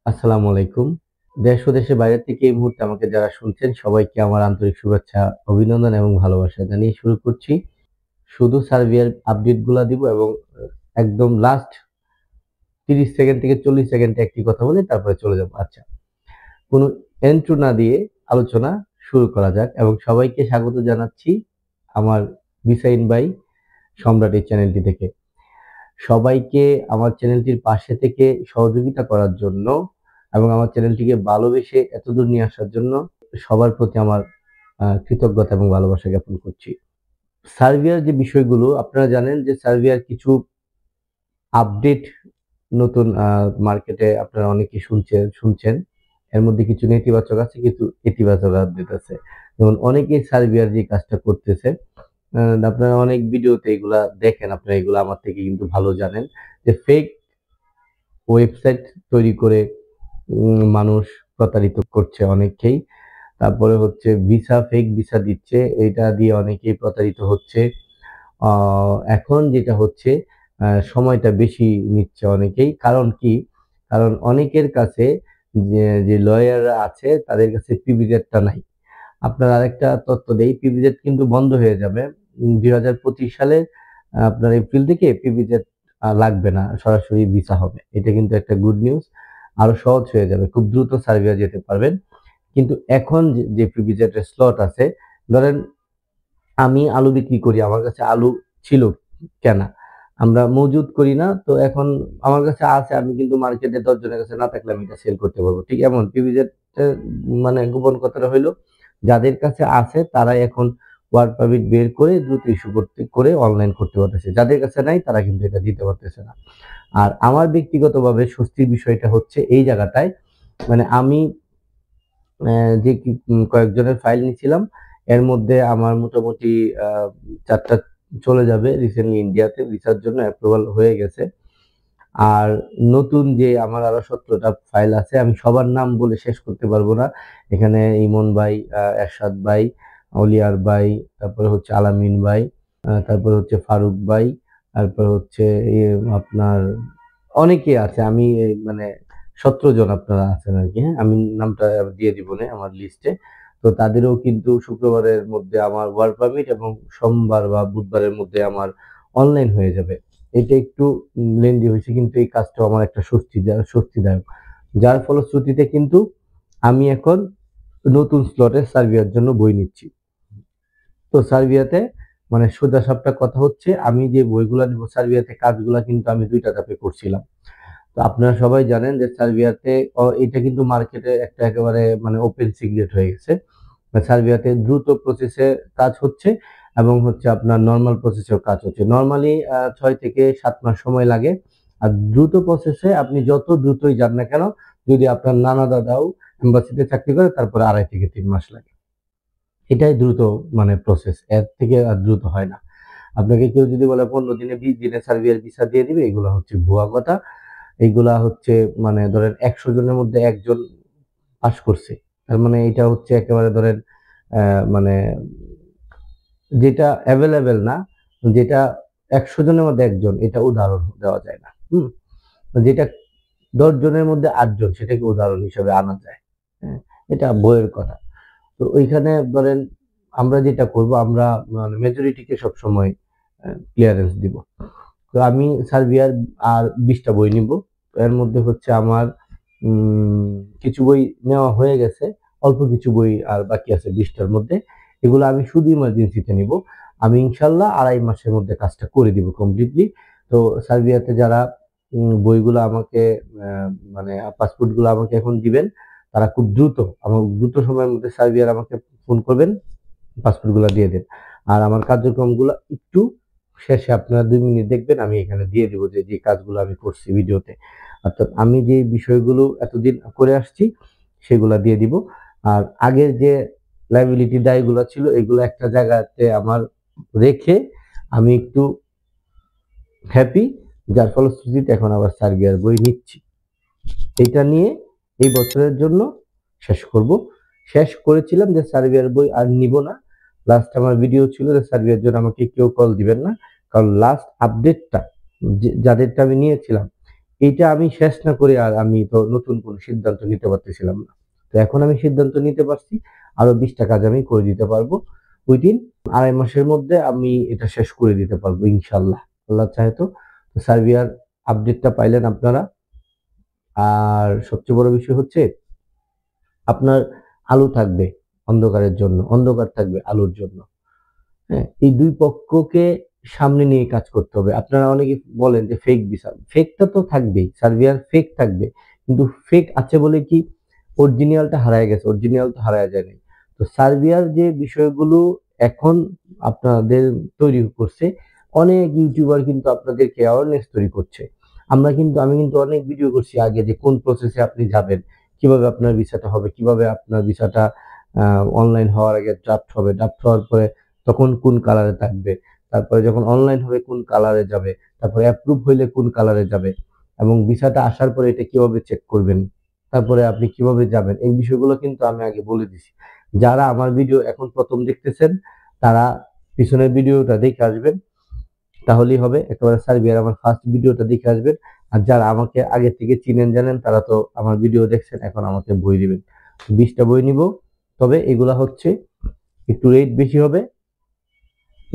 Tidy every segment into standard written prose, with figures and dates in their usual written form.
আসসালামু আলাইকুম। দেশ ও দেশের বাইরে থেকে এই মুহূর্তে আমাকে যারা শুনছেন সবাইকে আমার আন্তরিক শুভেচ্ছা, অভিনন্দন এবং ভালোবাসা জানিয়ে শুরু করছি। শুধু সার্বিয়ার আপডেট গুলা দিব এবং একদম লাস্ট ৩০ সেকেন্ড থেকে ৪০ সেকেন্ডে একটি কথা বলে তারপরে চলে যাব। আচ্ছা। কোনো ইন্ট্রো না দিয়ে আলোচনা শুরু করা যাক এবং সবাইকে স্বাগত জানাচ্ছি আমার বিসাইন ভাই সম্রাট এই চ্যানেলটি থেকে। সবাইকে আমার চ্যানেলটির পাশে থেকে সহযোগিতা করার জন্য এবং আমার চ্যানেলটিকে ভালোবেসে এতদূর নিয়ে আসার জন্য সবার প্রতি আমার কৃতজ্ঞতা এবং ভালোবাসা জ্ঞাপন করছি। সার্বিয়ার যে বিষয়গুলো আপনারা জানেন যে সার্বিয়ার কিছু আপডেট নতুন মার্কেটে আপনারা অনেকেই শুনছেন। এর মধ্যে কিছু নেতিবাচক আছে, কিছু ইতিবাচক আপডেট আছে। যেমন অনেকেই সার্বিয়ার যে কাজটা করতেছে, আপনারা অনেক ভিডিওতে এগুলা দেখেন, আপনারা এগুলা আমার থেকে কিন্তু ভালো জানেন যে ফেক ওয়েবসাইট তৈরি করে মানুষ প্রতারিত করছে অনেকেই। তারপরে হচ্ছে ফেক ভিসা দিচ্ছে, এটা দিয়ে অনেকেই প্রতারিত হচ্ছে। এখন যেটা হচ্ছে সময়টা বেশি নিচ্ছে অনেকেই। কারণ কি? কারণ অনেকের কাছে যে লয়াররা আছে তাদের কাছে পিভিজেডটা নাই। আপনার আরেকটা তথ্য দেই, পিভিজেড কিন্তু বন্ধ হয়ে যাবে ২০২৫ সালের আপনার এপ্রিল থেকে পিভিজেড লাগবে না, সরাসরি ভিসা হবে। এটা কিন্তু একটা গুড নিউজ। আরো সহজ হয়ে যাবে, খুব দ্রুত সার্বিয়া যেতে পারবেন। কিন্তু এখন যে পিভিজেড এর স্লট আছে, ধরেন আমি আলু বিক্রি করি, আমার কাছে আলু ছিল কেনা, আমরা মজুদ করি না, তো এখন আমার কাছে আছে, আমি কিন্তু মার্কেটে ১০ জনের কাছে না থাকলে আমি এটা সেল করতে পারবো। ঠিক এমন পিভিজেড মানে গোপন কথাটা হইলো, যাদের কাছে আছে তারাই এখন ওয়ার্ক পারমিট বের করে দ্রুত ইস্যু করে অনলাইন করতে পারতেছে। যাদের কাছে নাই তারা কিন্তু এটা দিতে পারতেছে না। আর আমার ব্যক্তিগতভাবে স্বস্তির বিষয়টা হচ্ছে এই জায়গাটায়, মানে আমি যে কয়েকজনের ফাইল নিছিলাম, এর মধ্যে আমার মোটামুটি ৪ টা চলে যাবে রিসেন্টলি ইন্ডিয়াতে ভিসার জন্য অ্যাপ্রুভাল হয়ে গেছে। আর নতুন যে আমার আরো ১৭ টা ফাইল আছে, আমি সবার নাম বলে শেষ করতে পারবো না। এখানে ইমন ভাই, এরশাদ ভাই, অলিয়ার ভাই, তারপরে হচ্ছে আলামিন ভাই, তারপরে হচ্ছে ফারুক ভাই, তারপর হচ্ছে আপনার অনেকেই আছে। আমি মানে ১৭ জন আপনারা আছেন আরকি, হ্যাঁ? আমি নামটা দিয়ে দিবনে আমার লিস্টে। তো তাদেরও কিন্তু শুক্রবারের মধ্যে আমার ওয়ার্ক পারমিট এবং সোমবার বা বুধবারের মধ্যে আমার অনলাইন হয়ে যাবে। এটা একটু লেন্দি হয়েছে, কিন্তু এই কাজটাও আমার একটা স্বস্তিদায়ক। যার ফলশ্রুতিতে কিন্তু আমি এখন নতুন স্লটে সার্বিয়ার জন্য বই নিচ্ছি। তো সার্বিয়াতে মানে সোজাসাপটা কথা হচ্ছে, আমি যে বইগুলা নিব সার্বিয়াতে কাজগুলা কিন্তু আমি ২ টা ধাপে করছিলাম। তো আপনারা সবাই জানেন যে সার্বিয়াতে এটা কিন্তু মার্কেটে একটা একেবারে মানে ওপেন সিক্রেট হয়ে গেছে। সার্বিয়াতে দ্রুত প্রসেসে কাজ হচ্ছে এবং হচ্ছে আপনার নরমাল প্রসেসেও কাজ হচ্ছে। নরমালি ৬ থেকে ৭ মাস সময় লাগে। আর দ্রুত প্রসেসে আপনি যত দ্রুতই যান না কেন, যদি আপনার নানা দাদাও এম্বাসিতে চাকরি করে তারপরে ২.৫ থেকে ৩ মাস লাগে। এটাই দ্রুত মানে প্রসেস। এর থেকে আর দ্রুত হয় না। আপনাকে কেউ যদি বলে ১৫ দিনে ২০ দিনে সার্বিয়ার ভিসা দিয়ে দিবে, এগুলা হচ্ছে ভুয়া কথা। এইগুলা হচ্ছে মানে ধরেন ১০০ জনের মধ্যে ১ জন পাস করছে। তার মানে এটা হচ্ছে একেবারে ধরেন মানে যেটা এভেইলেবল না, যেটা ১০০ জনের মধ্যে ১ জন, এটা উদাহরণ দেওয়া যায় না। যেটা ১০ জনের মধ্যে ৮ জন সেটাকে উদাহরণ হিসেবে আনা যায়। হ্যাঁ? এটা বইয়ের কথা। তো ওইখানে ধরেন আমরা যেটা করব, আমরা মানে মেজরিটিকে সবসময় ক্লিয়ারেন্স দিব। তো আমি সার্বিয়ার আর ২০ টা বই নিব। এর মধ্যে হচ্ছে আমার কিছু বই নেওয়া হয়ে গেছে। অল্প কিছু বই আর বাকি আছে ২০ টার মধ্যে। এগুলো আমি শুধু ইমার্জেন্সিতে নিব। আমি ইনশাআল্লাহ ২.৫ মাসের মধ্যে কাজটা করে দিব কমপ্লিটলি। তো সার্বিয়াতে যারা বইগুলো আমাকে আ মানে পাসপোর্ট গুলো আমাকে এখন দিবেন, তারা খুব দ্রুত দ্রুত সময়ের মধ্যে সার্বিয়ার আমাকে ফোন করবেন, পাসপোর্ট গুলা দিয়ে দেন। আর আমার কার্যক্রমগুলা একটু শেষে আপনারা ২ মিনিট দেখবেন, আমি এখানে দিয়ে দিব যে কাজগুলো আমি করছি ভিডিওতে। অর্থাৎ আমি যে বিষয়গুলো এতদিন করে আসছি সেগুলা দিয়ে দিব। আর আগের যে লায়াবিলিটি দায়গুলা ছিল এগুলো একটা জায়গাতে আমার রেখে আমি একটু হ্যাপি, যার ফলশ্রুতিতে এখন আবার সার্বিয়ার বই নিচ্ছি। এটা নিয়ে এই বছরের জন্য শেষ করব। শেষ করেছিলাম যে সার্বিয়ার বই আর নিব না। লাস্ট আমার ভিডিও ছিল যে সার্বিয়ার জন্য আমাকে কেউ কল দিবেন না। কারণ লাস্ট আপডেটটা যাদেরটা আমি নিয়েছিলাম, এইটা আমি শেষ না করে আর আমি তো নতুন কোনো সিদ্ধান্ত নিতে পারতেছিলাম না। তো এখন আমি সিদ্ধান্ত নিতে পারছি, আরো 20টা কাজ আমি করে দিতে পারবো উইদিন 2.5 মাসের মধ্যে আমি এটা শেষ করে দিতে পারবো ইনশাল্লাহ। আল্লাহ চাহে তো। সার্বিয়ার আপডেটটা পাইলেন আপনারা। আর সবচেয়ে বড় বিষয় হচ্ছে আপনার আলো থাকবে অন্ধকারের জন্য, অন্ধকার থাকবে আলোর জন্য। হ্যাঁ, এই দুই পক্ষকে সামনে নিয়ে কাজ করতে হবে। আপনারা অনেকে বলেন যে ফেক ভিসা, ফেকটা তো থাকবেই, সার্বিয়ার ফেক থাকবে, কিন্তু ফেক আছে বলে কি অরিজিনালটা হারায় গেছে? অরিজিনাল তো হারায় যায় নাই। তো সার্বিয়ার যে বিষয়গুলো এখন আপনাদের তৈরি করছে, অনেক ইউটিউবার কিন্তু আপনাদেরকে অ্যাওয়ারনেস তৈরি করছে। আমি কিন্তু অনেক ভিডিও করছি আগে যে কোন প্রসেসে আপনি যাবেন, কিভাবে আপনার ভিসাটা হবে, কিভাবে আপনার ভিসাটা অনলাইন হওয়ার আগে ড্রাফট হবে, ড্রাফট হওয়ার পরে তখন কোন কালারে থাকবে, তারপরে যখন অনলাইন হবে কোন কালারে যাবে, তারপরে অ্যাপ্রুভ হইলে কোন কালারে যাবে, এবং ভিসাটা আসার পরে এটা কিভাবে চেক করবেন, তারপরে আপনি কিভাবে যাবেন, এই বিষয়গুলো কিন্তু আমি আগে বলে দিছি। যারা আমার ভিডিও এখন প্রথম দেখতেছেন তারা পিছনের ভিডিওটা দেখে আসবেন, তাহলেই হবে। একেবারে সার্বিয়ার আমার ফার্স্ট ভিডিওটা দেখে আসবেন। আর যারা আমাকে আগে থেকে চিনেন জানেন তারা তো আমার ভিডিও দেখছেন, এখন আমাকে বই দিবেন। 20টা বই নিব, তবে এগুলা হচ্ছে একটু রেট বেশি হবে,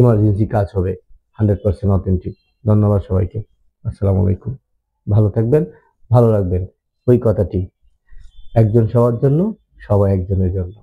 ইমার্জেন্সি কাজ হবে, 100% অথেন্টিক। ধন্যবাদ সবাইকে। আসসালামু আলাইকুম। ভালো থাকবেন, ভালো রাখবেন। ওই কথাটি, একজন সবার জন্য, সবাই একজনের জন্য।